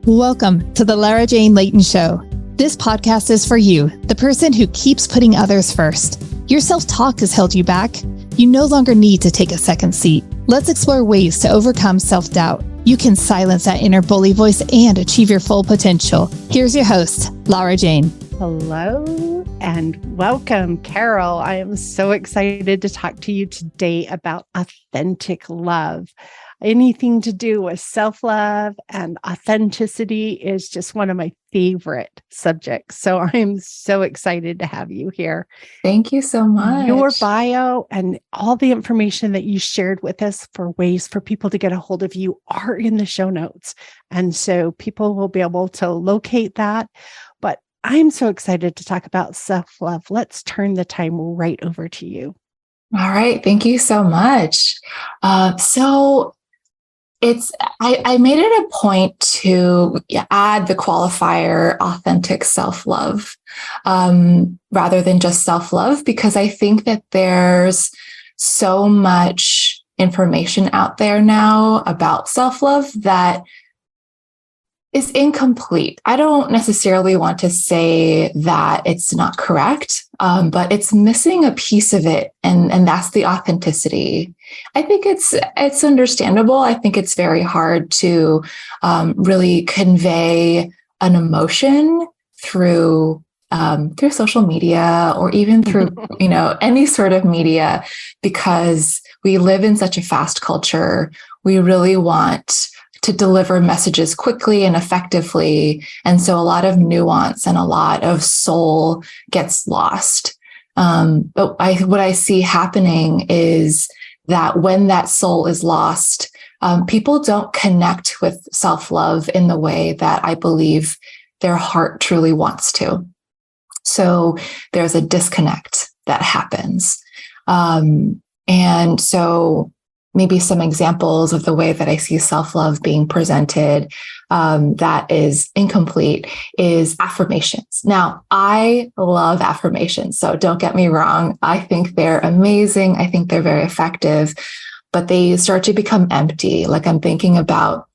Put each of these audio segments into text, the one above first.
Welcome to the Lara Jane Layton Show. This podcast is for you, the person who keeps putting others first. Your self-talk has held you back. You no longer need to take a second seat. Let's explore ways to overcome self-doubt. You can silence that inner bully voice and achieve your full potential. Here's your host, Lara Jane. Hello and welcome, Karel. I am so excited to talk to you today about authentic love. Anything to do with self-love and authenticity is just one of my favorite subjects. So I'm so excited to have you here. Thank you so much. Your bio and all the information that you shared with us for ways for people to get a hold of you are in the show notes. And so people will be able to locate that. But I'm so excited to talk about self-love. Let's turn the time right over to you. All right. Thank you so much. I made it a point to add the qualifier authentic self-love rather than just self-love, because I think that there's so much information out there now about self-love that is incomplete. I don't necessarily want to say that it's not correct, but it's missing a piece of it, and that's the authenticity. I think it's understandable. I think it's very hard to really convey an emotion through social media or even through any sort of media, because we live in such a fast culture. We really want to deliver messages quickly and effectively. And so a lot of nuance and a lot of soul gets lost. But what I see happening is that when that soul is lost, people don't connect with self-love in the way that I believe their heart truly wants to. So there's a disconnect that happens. And so maybe some examples of the way that I see self-love being presented that is incomplete is affirmations. Now, I love affirmations, so don't get me wrong. I think they're amazing. I think they're very effective, but they start to become empty. Like I'm thinking about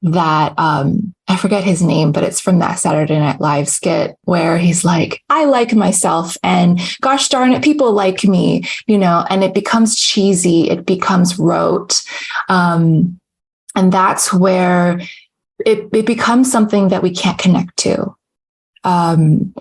that, I forget his name, but it's from that Saturday Night Live skit where he's like, I like myself and gosh darn it, people like me, and it becomes cheesy. It becomes rote. And that's where it becomes something that we can't connect to. And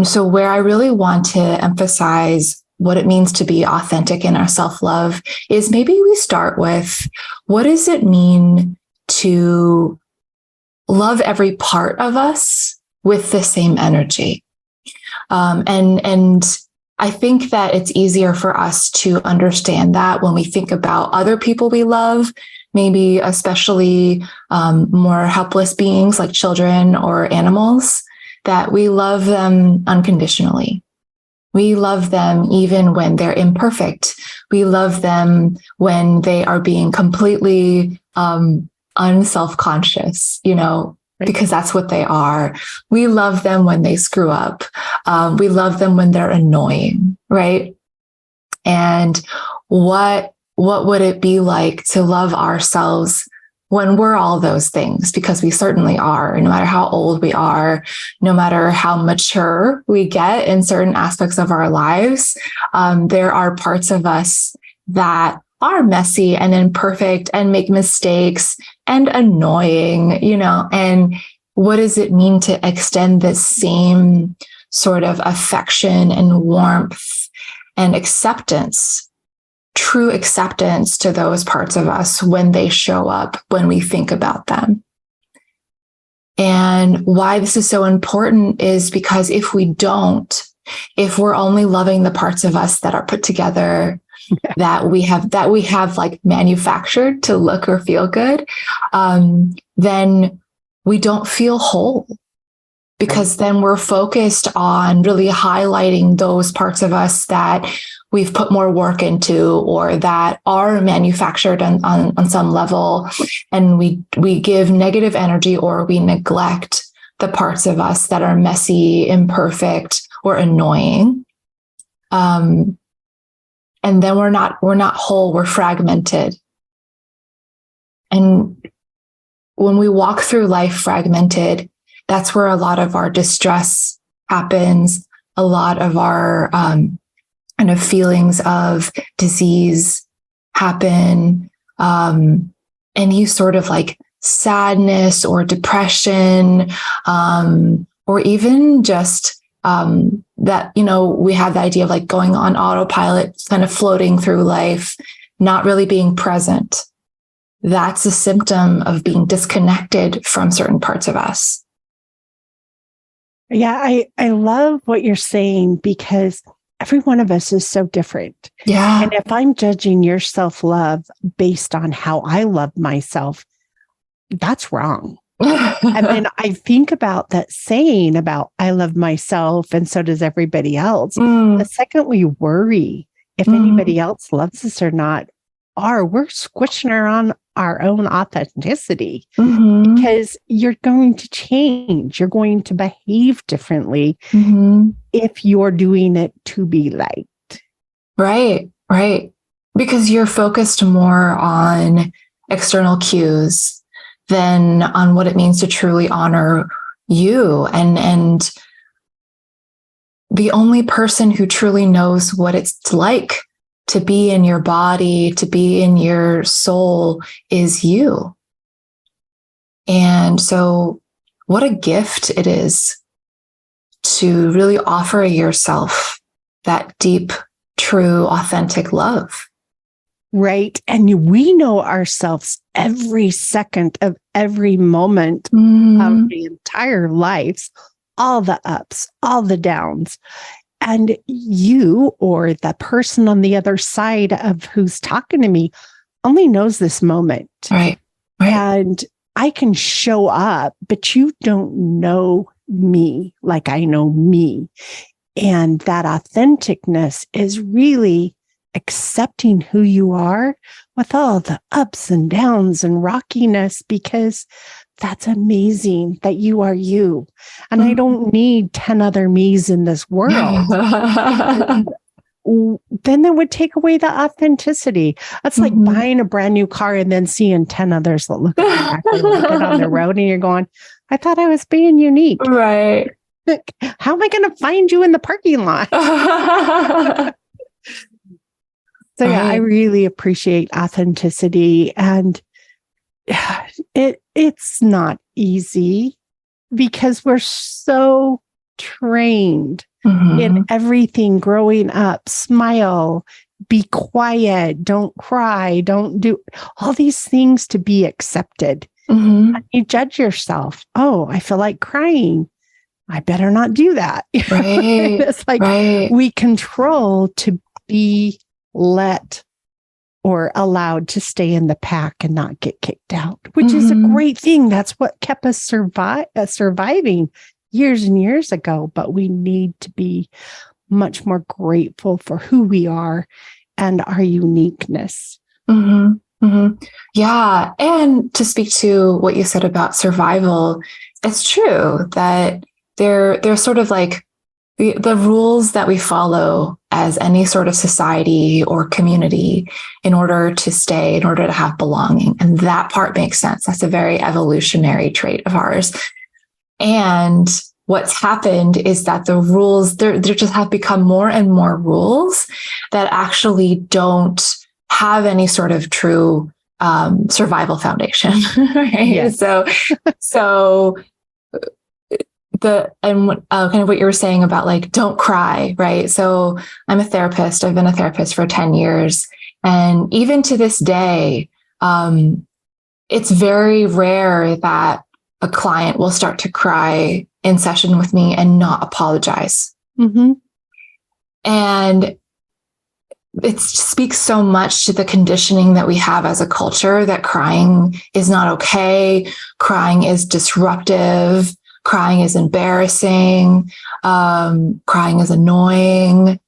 so where I really want to emphasize what it means to be authentic in our self-love is maybe we start with, what does it mean to love every part of us with the same energy? And I think that it's easier for us to understand that when we think about other people we love, maybe especially more helpless beings like children or animals, that we love them unconditionally. We love them even when they're imperfect. We love them when they are being completely unself-conscious, because that's what they are. We love them when they screw up. We love them when they're annoying, right? And what would it be like to love ourselves when we're all those things? Because we certainly are, no matter how old we are, no matter how mature we get in certain aspects of our lives, there are parts of us that are messy and imperfect and make mistakes and annoying, and what does it mean to extend the same sort of affection and warmth and acceptance, true acceptance to those parts of us when they show up, when we think about them? And why this is so important is because if we're only loving the parts of us that are put together, that we have like manufactured to look or feel good, then we don't feel whole, because then we're focused on really highlighting those parts of us that we've put more work into or that are manufactured on some level, and we give negative energy or we neglect the parts of us that are messy, imperfect, or annoying. And then we're not whole, we're fragmented. And when we walk through life fragmented, that's where a lot of our distress happens, a lot of our kind of feelings of disease happen, any sort of like sadness or depression, or even just that, we have the idea of like going on autopilot, kind of floating through life, not really being present. That's a symptom of being disconnected from certain parts of us. Yeah, I love what you're saying, because every one of us is so different. Yeah. And if I'm judging your self-love based on how I love myself, that's wrong. And then I think about that saying about I love myself and so does everybody else. The second we worry if anybody else loves us or not, we're squishing on our own authenticity, because you're going to change. You're going to behave differently if you're doing it to be liked. Right. Because you're focused more on external cues than on what it means to truly honor you. And the only person who truly knows what it's like to be in your body, to be in your soul, is you. And so what a gift it is to really offer yourself that deep, true, authentic love. Right. And we know ourselves every second of every moment of the entire lives, all the ups, all the downs. And you, or the person on the other side of who's talking to me, only knows this moment. Right. And I can show up, but you don't know me like I know me. And that authenticness is really accepting who you are with all the ups and downs and rockiness, because that's amazing that you are you. And I don't need 10 other me's in this world. Then that would take away the authenticity. That's like buying a brand new car and then seeing 10 others that look exactly like it on the road. And you're going, I thought I was being unique. Right. How am I going to find you in the parking lot? So yeah, I really appreciate authenticity, and it's not easy because we're so trained in everything growing up. Smile, be quiet, don't cry, don't do all these things to be accepted. And you judge yourself. Oh, I feel like crying. I better not do that. Right. It's like we control to be let or allowed to stay in the pack and not get kicked out, which is a great thing. That's what kept us surviving years and years ago. But we need to be much more grateful for who we are and our uniqueness. Yeah. And to speak to what you said about survival, it's true that they're sort of like the rules that we follow as any sort of society or community in order to stay, in order to have belonging. And that part makes sense. That's a very evolutionary trait of ours. And what's happened is that the rules, there just have become more and more rules that actually don't have any sort of true survival foundation. Right? Yes. So kind of what you were saying about like, don't cry, right? So I'm a therapist. I've been a therapist for 10 years. And even to this day, it's very rare that a client will start to cry in session with me and not apologize. And it speaks so much to the conditioning that we have as a culture that crying is not okay. Crying is disruptive. Crying is embarrassing. Crying is annoying,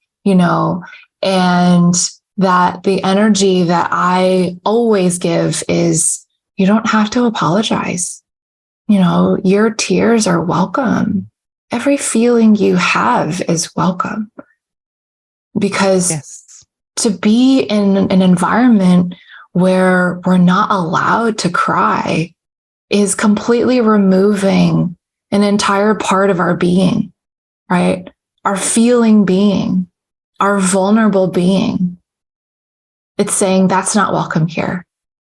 and that the energy that I always give is you don't have to apologize. Your tears are welcome. Every feeling you have is welcome. Because to be in an environment where we're not allowed to cry is completely removing an entire part of our being, right? Our feeling being, our vulnerable being. It's saying that's not welcome here.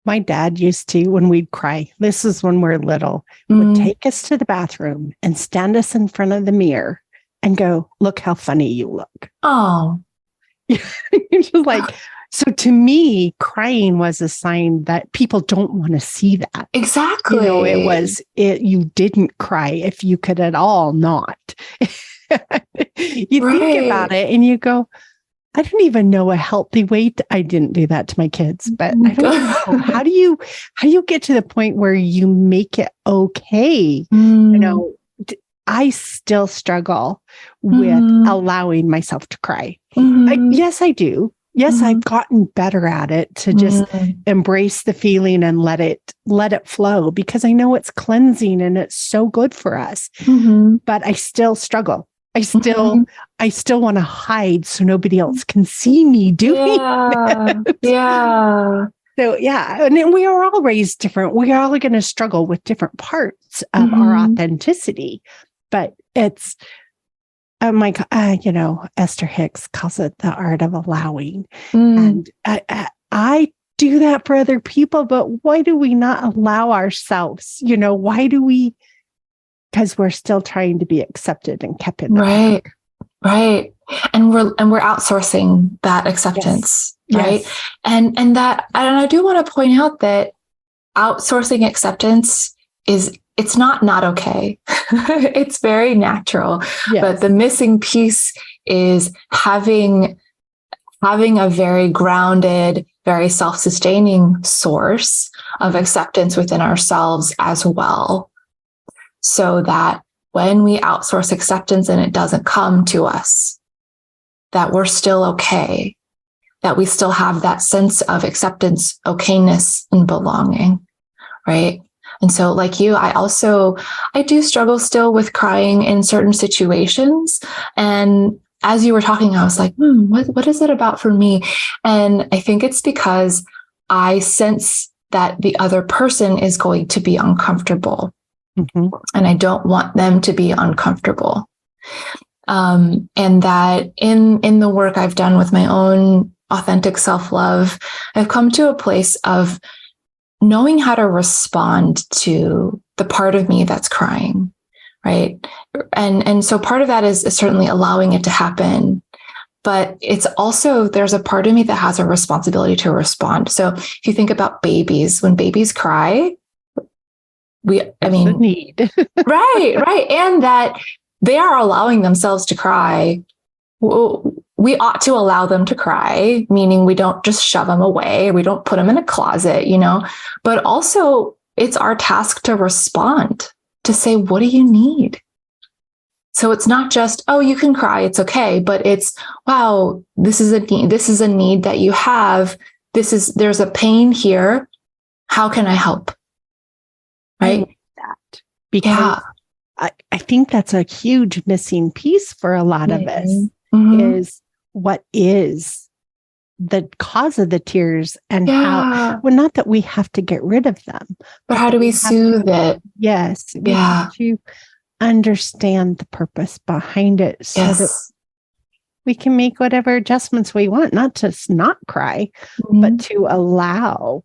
My dad used to, when we'd cry, this is when we're little, would take us to the bathroom and stand us in front of the mirror and go, look how funny you look. Oh. You're just like, so to me, crying was a sign that people don't want to see that. Exactly. You didn't cry if you could at all not. You think about it and you go, I don't even know a healthy way I didn't do that to my kids, but I don't know. How do you get to the point where you make it okay? I still struggle with allowing myself to cry. Yes, I do. Yes, I've gotten better at it to just embrace the feeling and let it flow, because I know it's cleansing and it's so good for us. But I still struggle. I still want to hide so nobody else can see me doing it. Yeah. So and then we are all raised different. We are all going to struggle with different parts of our authenticity, but it's Esther Hicks calls it the art of allowing, and I do that for other people. But why do we not allow ourselves? Why do we? Because we're still trying to be accepted and kept in the right, and we're outsourcing that acceptance, right? Yes. And I do want to point out that outsourcing acceptance it's not okay. It's very natural, but the missing piece is having a very grounded, very self-sustaining source of acceptance within ourselves as well. So that when we outsource acceptance and it doesn't come to us, that we're still okay, that we still have that sense of acceptance, okayness, and belonging, right? And so like you, I do struggle still with crying in certain situations. And as you were talking, I was like, what is it about for me? And I think it's because I sense that the other person is going to be uncomfortable. And I don't want them to be uncomfortable. And that in the work I've done with my own authentic self-love, I've come to a place of knowing how to respond to the part of me that's crying, right? And so part of that is certainly allowing it to happen. But it's also, there's a part of me that has a responsibility to respond. So if you think about babies, when babies cry, right. And that they are allowing themselves to cry. We ought to allow them to cry, meaning we don't just shove them away, or we don't put them in a closet, but also it's our task to respond, to say, what do you need? So it's not just, oh, you can cry, it's okay, but it's, wow, this is a need that you have. There's a pain here. How can I help? Right. That because I think that's a huge missing piece for a lot of us is what is the cause of the tears and how, well, not that we have to get rid of them, but how do we soothe it? Yes. We have to understand the purpose behind it so that we can make whatever adjustments we want, not to not cry, but to allow,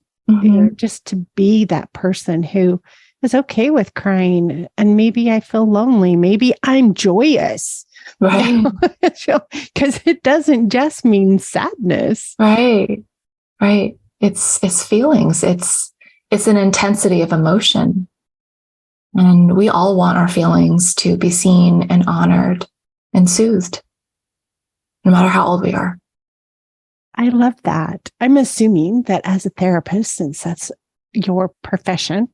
just to be that person who is okay with crying. And maybe I feel lonely. Maybe I'm joyous. Right. Because it doesn't just mean sadness. Right. It's feelings. It's an intensity of emotion. And we all want our feelings to be seen and honored and soothed, no matter how old we are. I love that. I'm assuming that as a therapist, since that's your profession,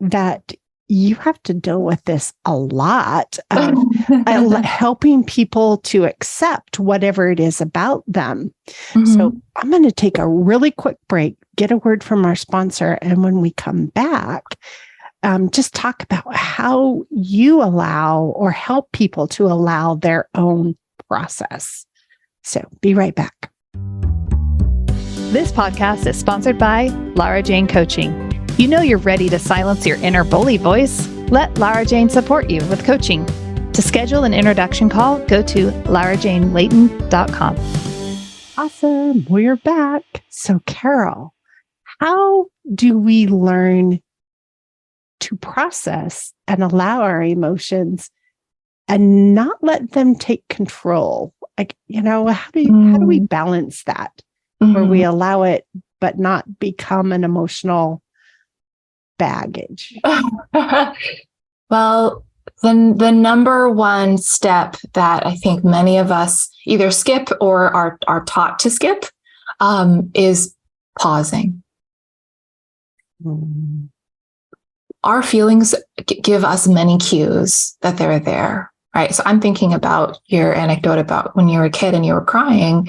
that you have to deal with this a lot, helping people to accept whatever it is about them. So I'm going to take a really quick break, get a word from our sponsor. And when we come back, just talk about how you allow or help people to allow their own process. So be right back. This podcast is sponsored by Lara Jane Coaching. You know you're ready to silence your inner bully voice. Let Lara Jane support you with coaching. To schedule an introduction call, go to larajanelayton.com. Awesome. We're back. So, Karel, how do we learn to process and allow our emotions and not let them take control? Like, how do we balance that where we allow it but not become an emotional baggage? Well, then the number one step that I think many of us either skip or are taught to skip is pausing. Our feelings give us many cues that they're there, right? So I'm thinking about your anecdote about when you were a kid and you were crying,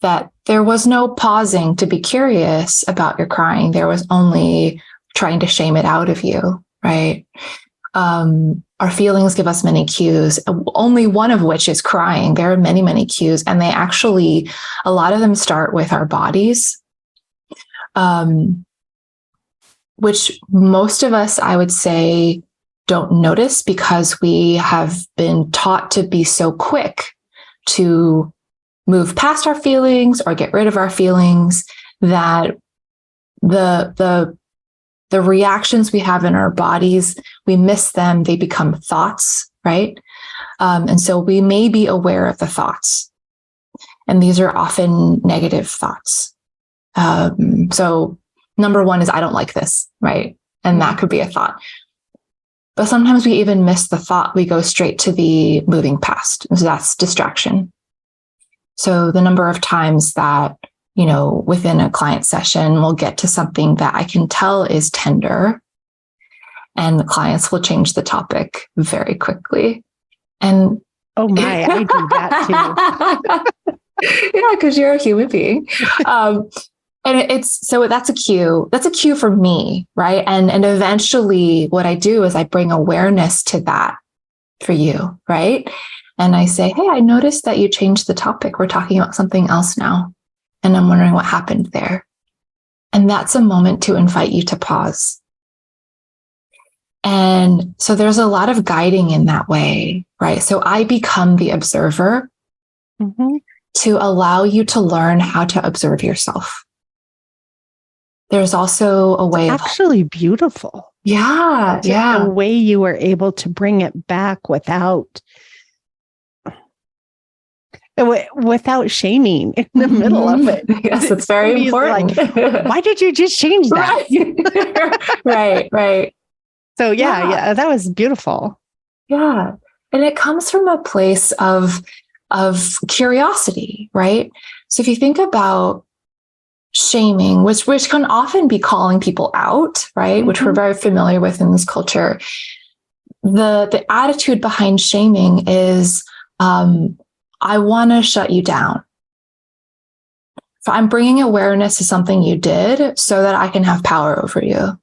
that there was no pausing to be curious about your crying. There was only trying to shame it out of you, right? Our feelings give us many cues, only one of which is crying. There are many, many cues, and they actually, a lot of them start with our bodies, which most of us, I would say, don't notice because we have been taught to be so quick to move past our feelings or get rid of our feelings that the reactions we have in our bodies, we miss them. They become thoughts, right? And so we may be aware of the thoughts. And these are often negative thoughts. So number one is, I don't like this, right? And that could be a thought. But sometimes we even miss the thought. We go straight to the moving past. So that's distraction. So the number of times that within a client session, we'll get to something that I can tell is tender, and the clients will change the topic very quickly. And oh my, I do that too. Yeah, because you're a human being. And that's a cue. That's a cue for me, right? And eventually, what I do is I bring awareness to that for you, right? And I say, hey, I noticed that you changed the topic. We're talking about something else now. And I'm wondering what happened there. And that's a moment to invite you to pause. And so there's a lot of guiding in that way, right? So I become the observer to allow you to learn how to observe yourself. There's also a way of actually beautiful. Yeah. The way you were able to bring it back without shaming in the middle of it. Yes, it's very important. Like, why did you just change that? Right. So yeah, that was beautiful. Yeah. And it comes from a place of curiosity, right? So if you think about shaming, which can often be calling people out, right? Which we're very familiar with in this culture. The attitude behind shaming is, I want to shut you down. So I'm bringing awareness to something you did so that I can have power over you.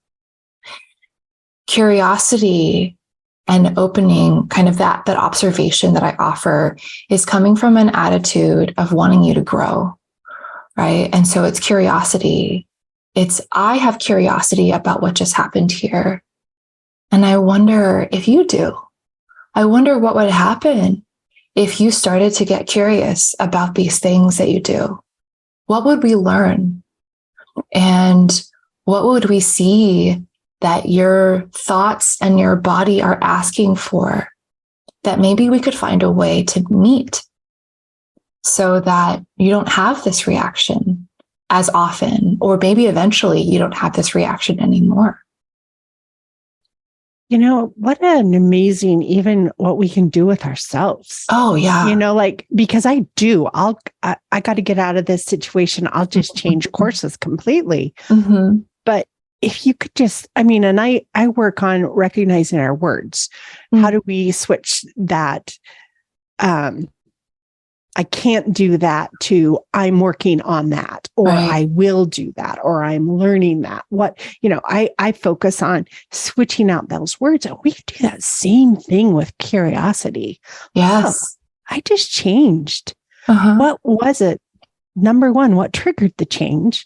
Curiosity and opening, kind of that observation that I offer, is coming from an attitude of wanting you to grow, right? And so it's curiosity. I have curiosity about what just happened here. And I wonder if you do. I wonder what would happen if you started to get curious about these things that you do. What would we learn? And what would we see that your thoughts and your body are asking for, that maybe we could find a way to meet so that you don't have this reaction as often, or maybe eventually you don't have this reaction anymore. What an amazing, even what we can do with ourselves. Oh, yeah. Because I got to get out of this situation. I'll just change courses completely. But if you could just, and I work on recognizing our words. How do we switch that? I can't do that to I'm working on that, or I will do that, or I'm learning that. I focus on switching out those words, and we can do that same thing with curiosity. Yes. I just changed. What was it? Number one, what triggered the change?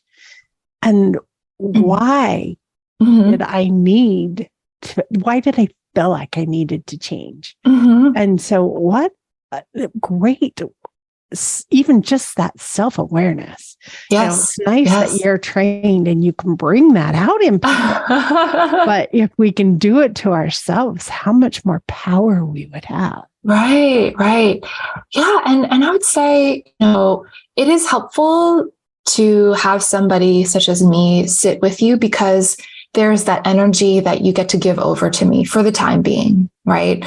And why did I need to, why did I feel like I needed to change? And so what great, even just that self-awareness. Yes. It's nice that you're trained and you can bring that out in people. But if we can do it to ourselves, how much more power we would have. Right. Yeah. And I would say, it is helpful to have somebody such as me sit with you, because there's that energy that you get to give over to me for the time being, right?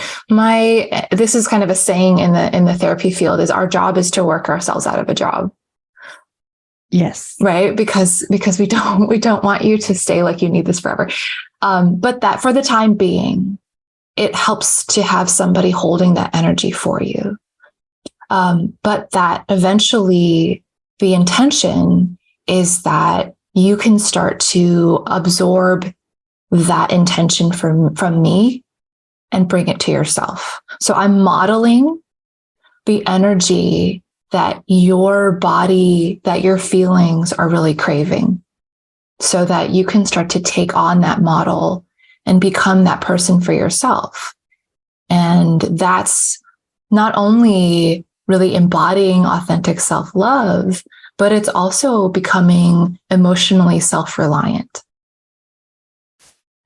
This is kind of a saying in the therapy field, is our job is to work ourselves out of a job. Yes. Right. Because we don't want you to stay like you need this forever. But that for the time being, it helps to have somebody holding that energy for you. But that eventually the intention is that you can start to absorb that intention from me and bring it to yourself. So I'm modeling the energy that your body, that your feelings are really craving, so that you can start to take on that model and become that person for yourself. And that's not only really embodying authentic self-love, but it's also becoming emotionally self-reliant.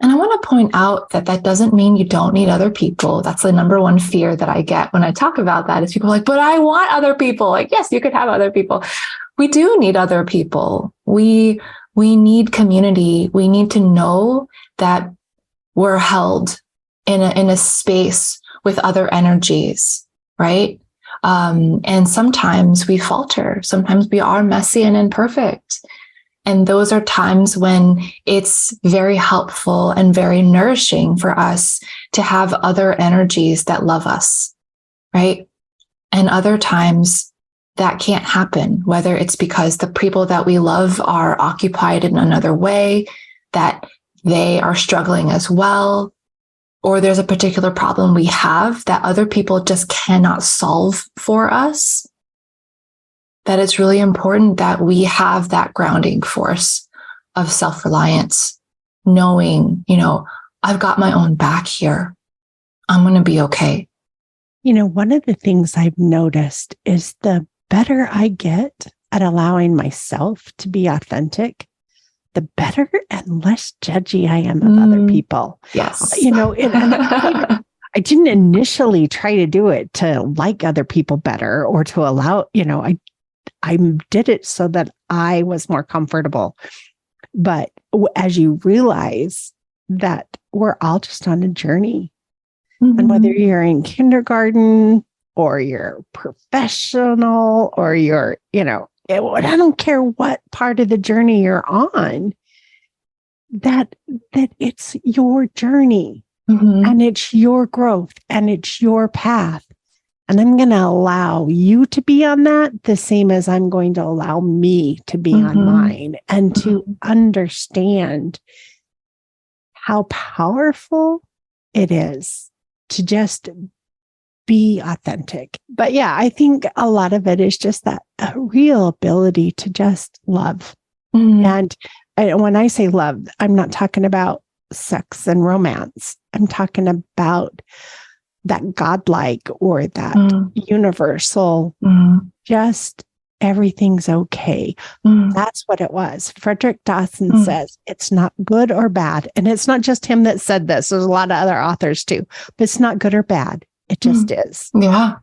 And I want to point out that doesn't mean you don't need other people. That's the number one fear that I get when I talk about that, is people are like, but I want other people. Like, yes, you could have other people. We do need other people. We need community. We need to know that we're held in a space with other energies, right? And sometimes we falter. Sometimes we are messy and imperfect. And those are times when it's very helpful and very nourishing for us to have other energies that love us, right? And other times that can't happen, whether it's because the people that we love are occupied in another way, that they are struggling as well, or there's a particular problem we have that other people just cannot solve for us. That it's really important that we have that grounding force of self-reliance, knowing, I've got my own back here. I'm going to be okay. One of the things I've noticed is the better I get at allowing myself to be authentic, the better and less judgy I am of other people. Yes. I didn't initially try to do it to like other people better or to allow, I did it so that I was more comfortable. But as you realize that we're all just on a journey, and whether you're in kindergarten or you're professional or you're, I don't care what part of the journey you're on, that it's your journey and it's your growth and it's your path. And I'm going to allow you to be on that the same as I'm going to allow me to be on mine, and to understand how powerful it is to just be authentic. But yeah, I think a lot of it is just that real ability to just love. And when I say love, I'm not talking about sex and romance. I'm talking about that godlike or that universal, just everything's okay. That's what it was. Frederick Dawson says it's not good or bad. And it's not just him that said this. There's a lot of other authors too, but it's not good or bad. It just is. Yeah.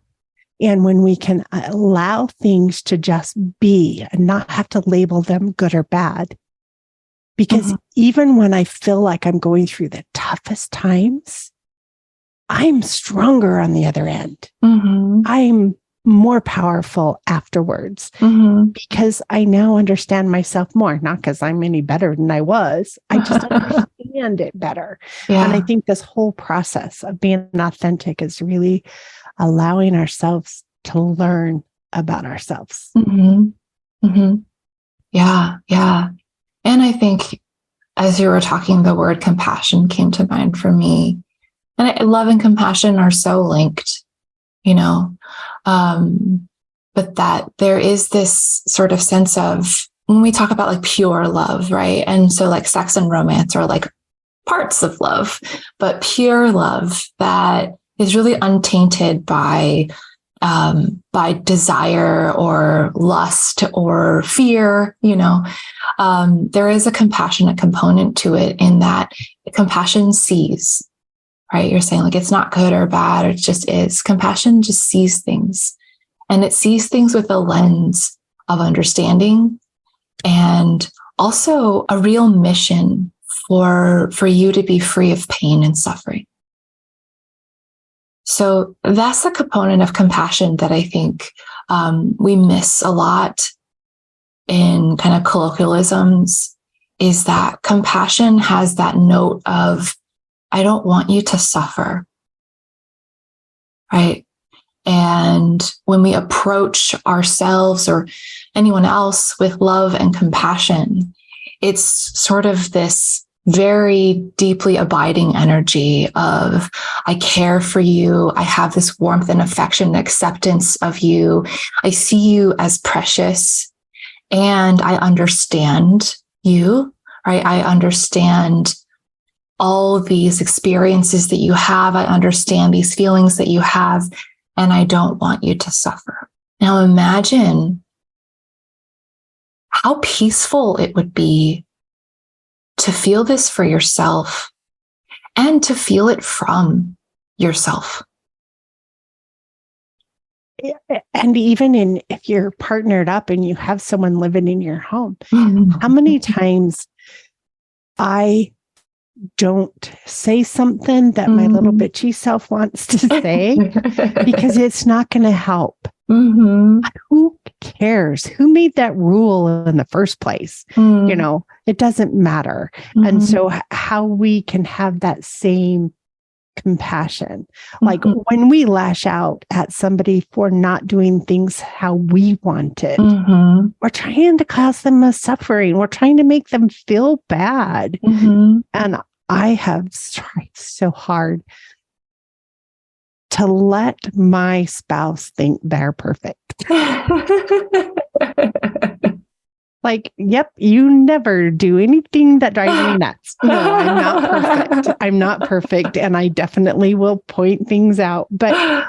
And when we can allow things to just be and not have to label them good or bad, because even when I feel like I'm going through the toughest times, I'm stronger on the other end. I'm more powerful afterwards because I now understand myself more, not because I'm any better than I was. I just understand it better. Yeah. And I think this whole process of being authentic is really allowing ourselves to learn about ourselves. Yeah. Yeah. And I think as you were talking, the word compassion came to mind for me. And love and compassion are so linked, but that there is this sort of sense of when we talk about like pure love, right? And so like sex and romance are like parts of love, but pure love that is really untainted by desire or lust or fear, there is a compassionate component to it, in that compassion sees, right? You're saying like, it's not good or bad, or it just is. Compassion just sees things, and it sees things with a lens of understanding, and also a real mission for you to be free of pain and suffering. So that's the component of compassion that I think we miss a lot in kind of colloquialisms, is that compassion has that note of, I don't want you to suffer, right? And when we approach ourselves or anyone else with love and compassion, it's sort of this very deeply abiding energy of, I care for you. I have this warmth and affection and acceptance of you. I see you as precious, and I understand you, right? I understand all these experiences that you have. I understand these feelings that you have, and I don't want you to suffer. Now imagine how peaceful it would be to feel this for yourself and to feel it from yourself. And even if you're partnered up and you have someone living in your home, how many times I don't say something that my little bitchy self wants to say because it's not going to help. Who cares? Who made that rule in the first place? It doesn't matter. And so how we can have that same compassion, like when we lash out at somebody for not doing things how we want it, we're trying to cause them a suffering. We're trying to make them feel bad. And I have tried so hard to let my spouse think they're perfect. Like, yep, you never do anything that drives me nuts. No, I'm not perfect. I'm not perfect. And I definitely will point things out. But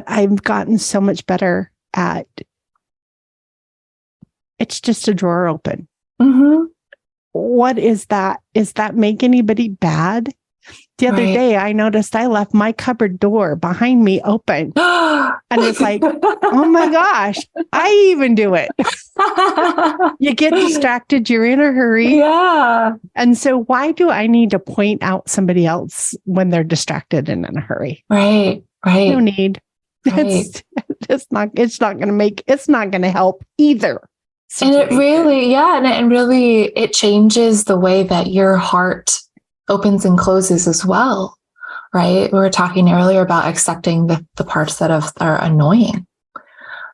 I've gotten so much better at, it's just a drawer open. What is that? Is that make anybody bad? The other day, I noticed I left my cupboard door behind me open. And it's like, oh my gosh, I even do it. You get distracted, you're in a hurry. Yeah. And so why do I need to point out somebody else when they're distracted and in a hurry? Right. No need. Right. It's not going to help either. Situation. And it really, and really, it changes the way that your heart opens and closes as well, right? We were talking earlier about accepting the parts that are annoying,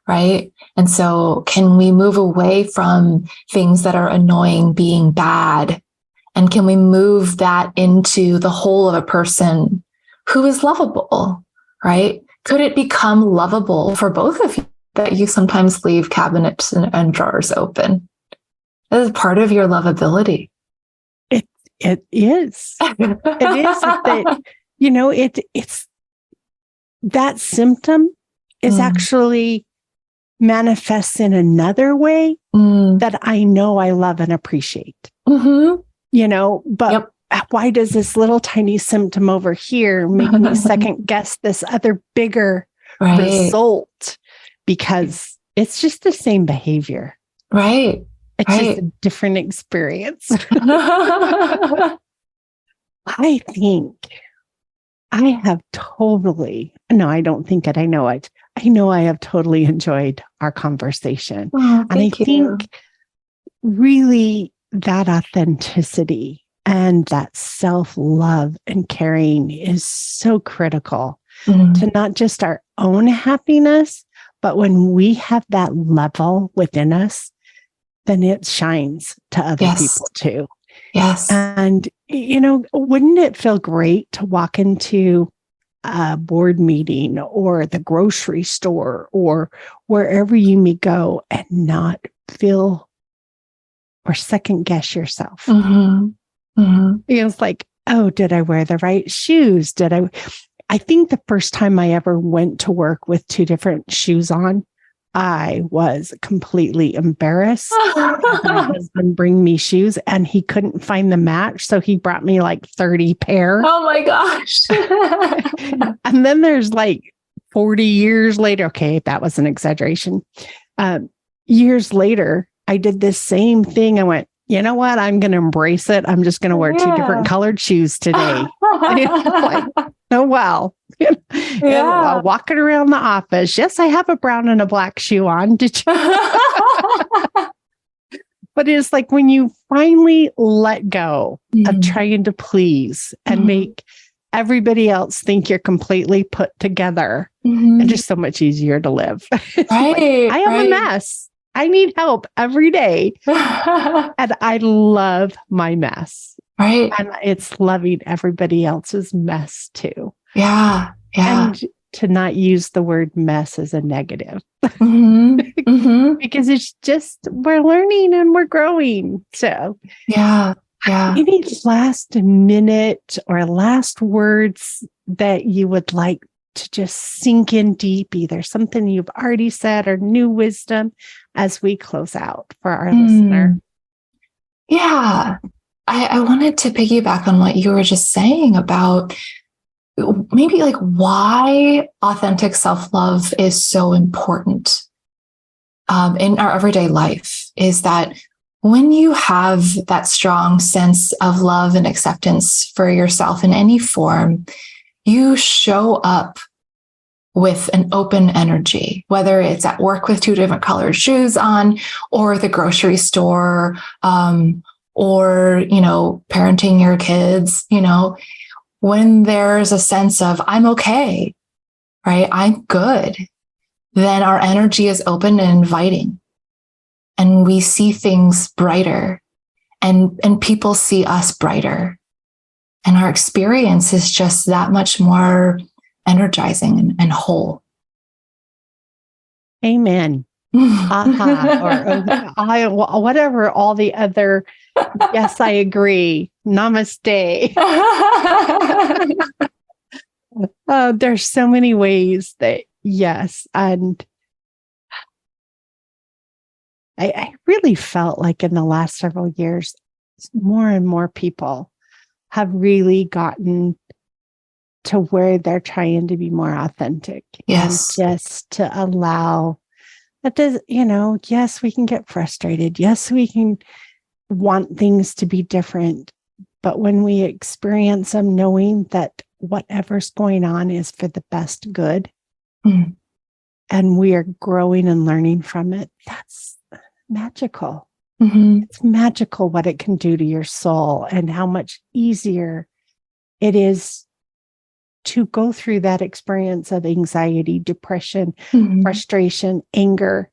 right? And so can we move away from things that are annoying being bad? And can we move that into the whole of a person who is lovable, right? Could it become lovable for both of you that you sometimes leave cabinets and drawers open? That is part of your lovability. It is. It is that, it's that symptom is actually manifests in another way that I know I love and appreciate. But why does this little tiny symptom over here make me second guess this other bigger result? Because it's just the same behavior. Right. It's just a different experience. I think I have I don't think it. I know it. I know I have totally enjoyed our conversation. Oh, and I think really that authenticity and that self-love and caring is so critical to not just our own happiness, but when we have that level within us, then it shines to other people too. Yes. And, wouldn't it feel great to walk into a board meeting or the grocery store or wherever you may go and not feel or second guess yourself. Mm-hmm. It's like, oh, did I wear the right shoes? I think the first time I ever went to work with 2 different shoes on, I was completely embarrassed. My husband bring me shoes and he couldn't find the match. So he brought me like 30 pair. Oh my gosh. And then there's like 40 years later. Okay, that was an exaggeration. Years later, I did this same thing. I went, you know what? I'm going to embrace it. I'm just going to wear 2 different colored shoes today. Like, oh, wow. And walking around the office. Yes, I have a brown and a black shoe on. Did you? But it's like when you finally let go of trying to please and make everybody else think you're completely put together, it's just so much easier to live. Right. Like, I am a mess. I need help every day. And I love my mess. Right. And it's loving everybody else's mess too. Yeah. Yeah. And to not use the word mess as a negative. Because it's just, we're learning and we're growing. So yeah. Any last minute or last words that you would like to just sink in deep, either something you've already said or new wisdom as we close out for our listener? Yeah. I wanted to piggyback on what you were just saying about maybe like why authentic self-love is so important in our everyday life, is that when you have that strong sense of love and acceptance for yourself in any form, you show up with an open energy, whether it's at work with 2 different colored shoes on, or the grocery store, or, parenting your kids, when there's a sense of I'm okay, right? I'm good, then our energy is open and inviting. And we see things brighter, and people see us brighter. And our experience is just that much more energizing and whole. Amen. Or whatever all the other, yes, I agree. Namaste. There's so many ways that, yes. And I really felt like in the last several years, more and more people have really gotten to where they're trying to be more authentic. Yes. And just to allow that does, yes, we can get frustrated. Yes, we can want things to be different. But when we experience them, knowing that whatever's going on is for the best good, and we are growing and learning from it, that's magical. It's magical what it can do to your soul and how much easier it is to go through that experience of anxiety, depression, frustration, anger,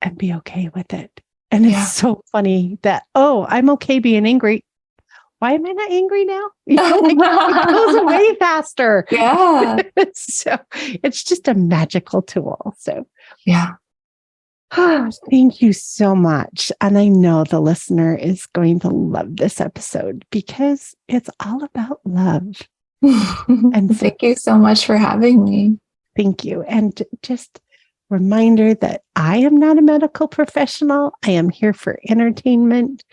and be okay with it. And it's so funny that, I'm okay being angry. Why am I not angry now? It goes away faster. Yeah. So it's just a magical tool. So yeah. Thank you so much. And I know the listener is going to love this episode because it's all about love. And thank you so much for having me. Thank you. And just reminder that I am not a medical professional. I am here for entertainment.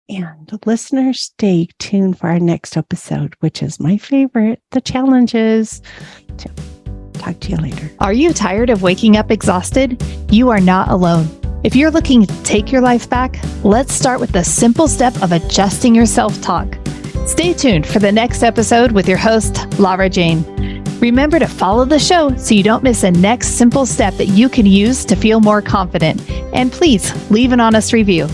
And listeners, stay tuned for our next episode, which is my favorite, the challenges. So, talk to you later. Are you tired of waking up exhausted? You are not alone. If you're looking to take your life back, let's start with the simple step of adjusting your self-talk. Stay tuned for the next episode with your host, Lara Jane. Remember to follow the show so you don't miss a next simple step that you can use to feel more confident. And please leave an honest review.